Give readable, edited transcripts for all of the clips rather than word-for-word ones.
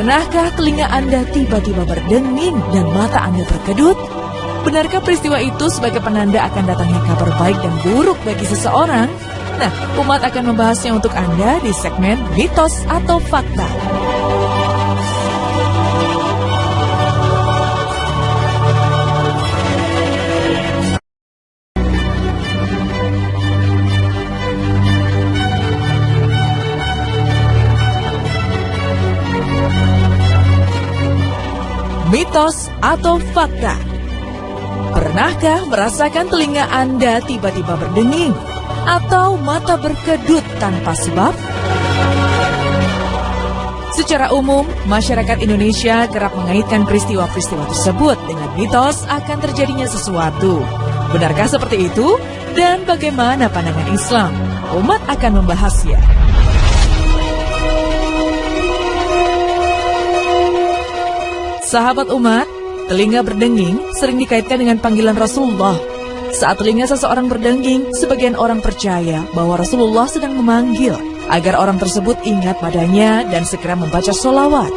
Pernahkah telinga Anda tiba-tiba berdenging dan mata Anda berkedut? Benarkah peristiwa itu sebagai penanda akan datangnya kabar baik dan buruk bagi seseorang? Nah, umat akan membahasnya untuk Anda di segmen Mitos atau Fakta. Mitos atau fakta? Pernahkah merasakan telinga Anda tiba-tiba berdenging atau mata berkedut tanpa sebab? Secara umum, masyarakat Indonesia kerap mengaitkan peristiwa-peristiwa tersebut dengan mitos akan terjadinya sesuatu. Benarkah seperti itu? Dan bagaimana pandangan Islam? Umat akan membahasnya. Sahabat umat, telinga berdenging sering dikaitkan dengan panggilan Rasulullah. Saat telinga seseorang berdenging, sebagian orang percaya bahwa Rasulullah sedang memanggil agar orang tersebut ingat padanya dan segera membaca sholawat.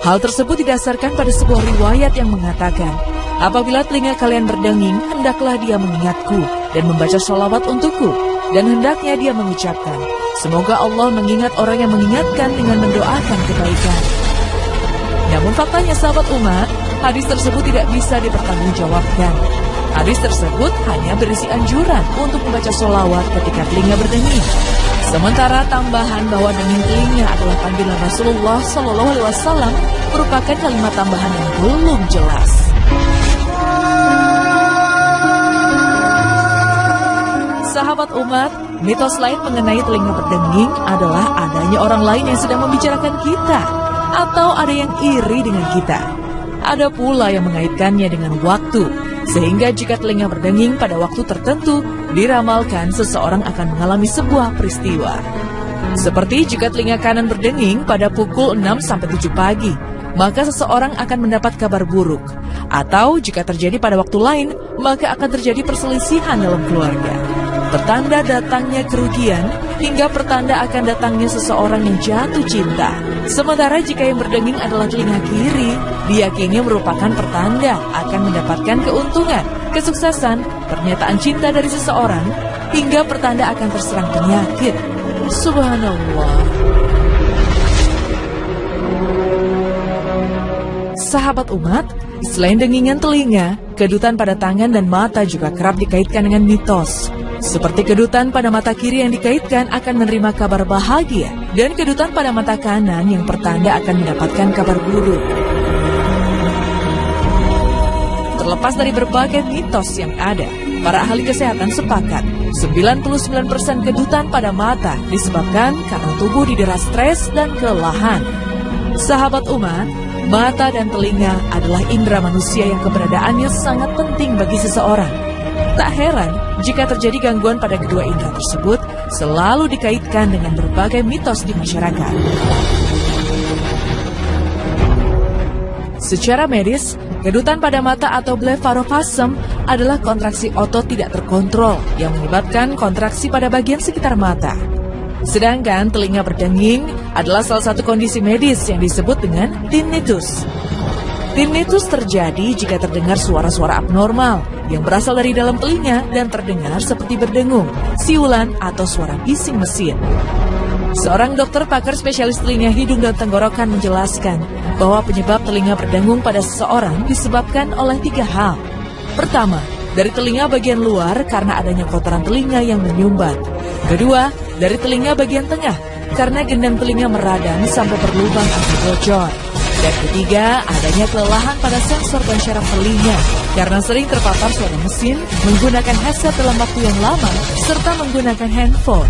Hal tersebut didasarkan pada sebuah riwayat yang mengatakan, apabila telinga kalian berdenging, hendaklah dia mengingatku dan membaca sholawat untukku, dan hendaknya dia mengucapkan, semoga Allah mengingat orang yang mengingatkan dengan mendoakan kebaikan. Namun faktanya sahabat umat, hadis tersebut tidak bisa dipertanggungjawabkan. Hadis tersebut hanya berisi anjuran untuk membaca sholawat ketika telinga berdenging. Sementara tambahan bahwa denging telinga adalah panggilan Rasulullah SAW merupakan kalimat tambahan yang belum jelas. Sahabat umat, mitos lain mengenai telinga berdenging adalah adanya orang lain yang sedang membicarakan kita, atau ada yang iri dengan kita. Ada pula yang mengaitkannya dengan waktu, sehingga jika telinga berdenging pada waktu tertentu, diramalkan seseorang akan mengalami sebuah peristiwa. Seperti jika telinga kanan berdenging pada pukul 6-7 pagi, maka seseorang akan mendapat kabar buruk. Atau jika terjadi pada waktu lain, maka akan terjadi perselisihan dalam keluarga. Pertanda datangnya kerugian, hingga pertanda akan datangnya seseorang yang jatuh cinta. Sementara jika yang berdenging adalah telinga kiri, diyakini merupakan pertanda akan mendapatkan keuntungan, kesuksesan, pernyataan cinta dari seseorang, hingga pertanda akan terserang penyakit. Subhanallah. Sahabat umat, selain dengingan telinga, kedutan pada tangan dan mata juga kerap dikaitkan dengan mitos. Seperti kedutan pada mata kiri yang dikaitkan akan menerima kabar bahagia, dan kedutan pada mata kanan yang pertanda akan mendapatkan kabar buruk. Terlepas dari berbagai mitos yang ada, para ahli kesehatan sepakat 99% kedutan pada mata disebabkan karena tubuh didera stres dan kelelahan. Sahabat umat, mata dan telinga adalah indera manusia yang keberadaannya sangat penting bagi seseorang. Tak heran jika terjadi gangguan pada kedua indera tersebut selalu dikaitkan dengan berbagai mitos di masyarakat. Secara medis, kedutan pada mata atau blefarospasm adalah kontraksi otot tidak terkontrol yang menyebabkan kontraksi pada bagian sekitar mata. Sedangkan telinga berdenging adalah salah satu kondisi medis yang disebut dengan tinnitus. Tinnitus terjadi jika terdengar suara-suara abnormal yang berasal dari dalam telinga dan terdengar seperti berdengung, siulan, atau suara bising mesin. Seorang dokter pakar spesialis telinga, hidung, dan tenggorokan menjelaskan bahwa penyebab telinga berdengung pada seseorang disebabkan oleh 3 hal. Pertama, dari telinga bagian luar karena adanya kotoran telinga yang menyumbat. Kedua, dari telinga bagian tengah karena gendang telinga meradang sampai berlubang atau bocor. Dan ketiga, adanya kelelahan pada sensor dan syaraf telinga karena sering terpapar suara mesin, menggunakan headset dalam waktu yang lama, serta menggunakan handphone.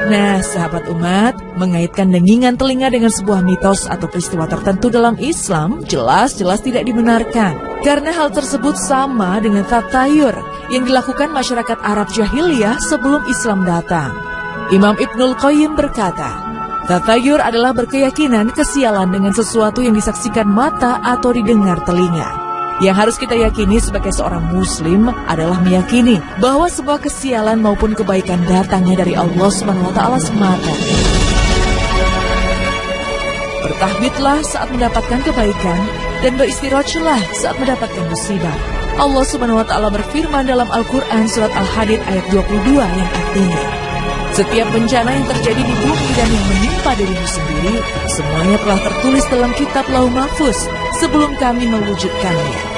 Nah, sahabat umat, mengaitkan dengingan telinga dengan sebuah mitos atau peristiwa tertentu dalam Islam jelas-jelas tidak dibenarkan. Karena hal tersebut sama dengan tatayur yang dilakukan masyarakat Arab jahiliyah sebelum Islam datang. Imam Ibnul Qayyim berkata, tatayur adalah berkeyakinan kesialan dengan sesuatu yang disaksikan mata atau didengar telinga. Yang harus kita yakini sebagai seorang muslim adalah meyakini bahwa semua kesialan maupun kebaikan datangnya dari Allah SWT semata. Bertahmidlah saat mendapatkan kebaikan dan beristirajahlah saat mendapatkan musibah. Allah SWT berfirman dalam Al-Quran surat Al-Hadid ayat 22 yang artinya, setiap bencana yang terjadi di bumi dan yang menimpa dirimu sendiri, semuanya telah tertulis dalam kitab Lauh Mahfuz sebelum kami mewujudkannya.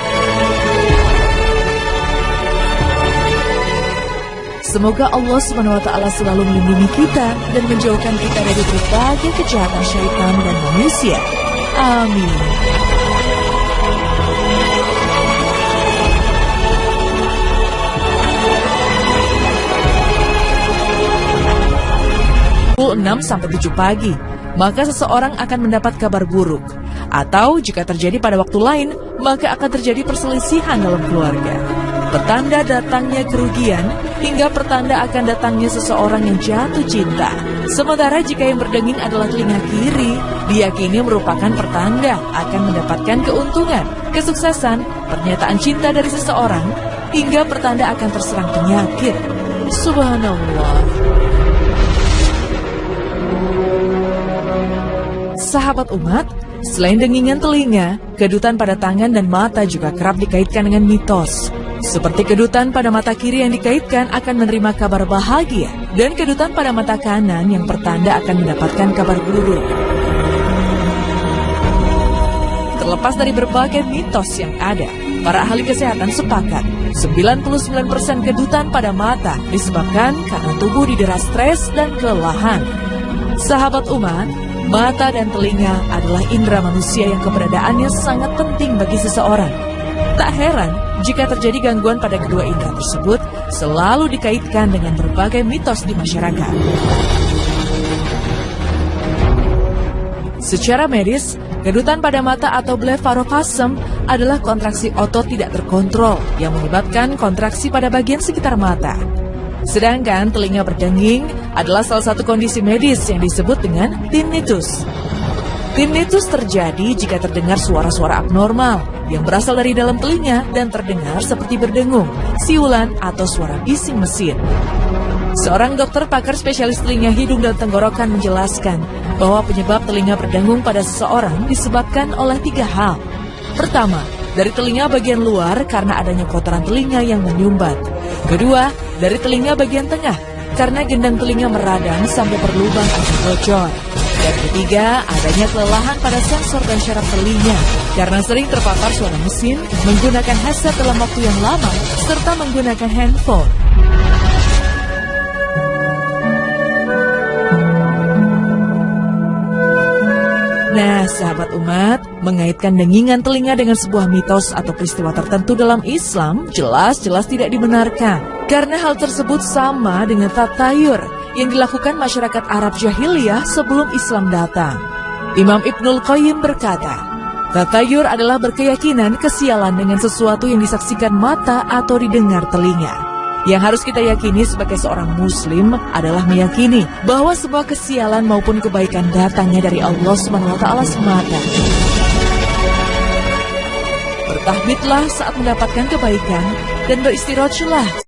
Semoga Allah SWT selalu melindungi kita dan menjauhkan kita dari berbagai kejahatan syaitan dan manusia. Amin. Pukul 6-7 pagi, maka seseorang akan mendapat kabar buruk. Atau jika terjadi pada waktu lain, maka akan terjadi perselisihan dalam keluarga. Pertanda datangnya kerugian, hingga pertanda akan datangnya seseorang yang jatuh cinta. Sementara jika yang berdenging adalah telinga kiri, diyakini merupakan pertanda akan mendapatkan keuntungan, kesuksesan, pernyataan cinta dari seseorang, hingga pertanda akan terserang penyakit. Subhanallah. Sahabat umat, selain dengingan telinga, kedutan pada tangan dan mata juga kerap dikaitkan dengan mitos. Seperti kedutan pada mata kiri yang dikaitkan akan menerima kabar bahagia, dan kedutan pada mata kanan yang pertanda akan mendapatkan kabar buruk. Terlepas dari berbagai mitos yang ada, para ahli kesehatan sepakat 99% kedutan pada mata disebabkan karena tubuh didera stres dan kelelahan. Sahabat umat, mata dan telinga adalah indera manusia yang keberadaannya sangat penting bagi seseorang. Tak heran jika terjadi gangguan pada kedua indera tersebut selalu dikaitkan dengan berbagai mitos di masyarakat. Secara medis, kedutan pada mata atau blefaropasm adalah kontraksi otot tidak terkontrol yang menyebabkan kontraksi pada bagian sekitar mata. Sedangkan telinga berdenging adalah salah satu kondisi medis yang disebut dengan tinnitus. Tinnitus terjadi jika terdengar suara-suara abnormal yang berasal dari dalam telinga dan terdengar seperti berdengung, siulan, atau suara bising mesin. Seorang dokter pakar spesialis telinga, hidung, dan tenggorokan menjelaskan bahwa penyebab telinga berdengung pada seseorang disebabkan oleh 3 hal. Pertama, dari telinga bagian luar karena adanya kotoran telinga yang menyumbat. Kedua, dari telinga bagian tengah karena gendang telinga meradang sampai berlubang atau bocor. Dan ketiga, adanya kelelahan pada sensor dan syaraf telinga karena sering terpapar suara mesin, menggunakan headset dalam waktu yang lama, serta menggunakan handphone. Nah, sahabat umat, mengaitkan dengingan telinga dengan sebuah mitos atau peristiwa tertentu dalam Islam jelas-jelas tidak dibenarkan. Karena hal tersebut sama dengan tatayur yang dilakukan masyarakat Arab jahiliyah sebelum Islam datang. Imam Ibnul Qayyim berkata, tatayur adalah berkeyakinan kesialan dengan sesuatu yang disaksikan mata atau didengar telinga. Yang harus kita yakini sebagai seorang muslim adalah meyakini bahwa semua kesialan maupun kebaikan datangnya dari Allah SWT semata. Bertahmidlah saat mendapatkan kebaikan dan beristirajahlah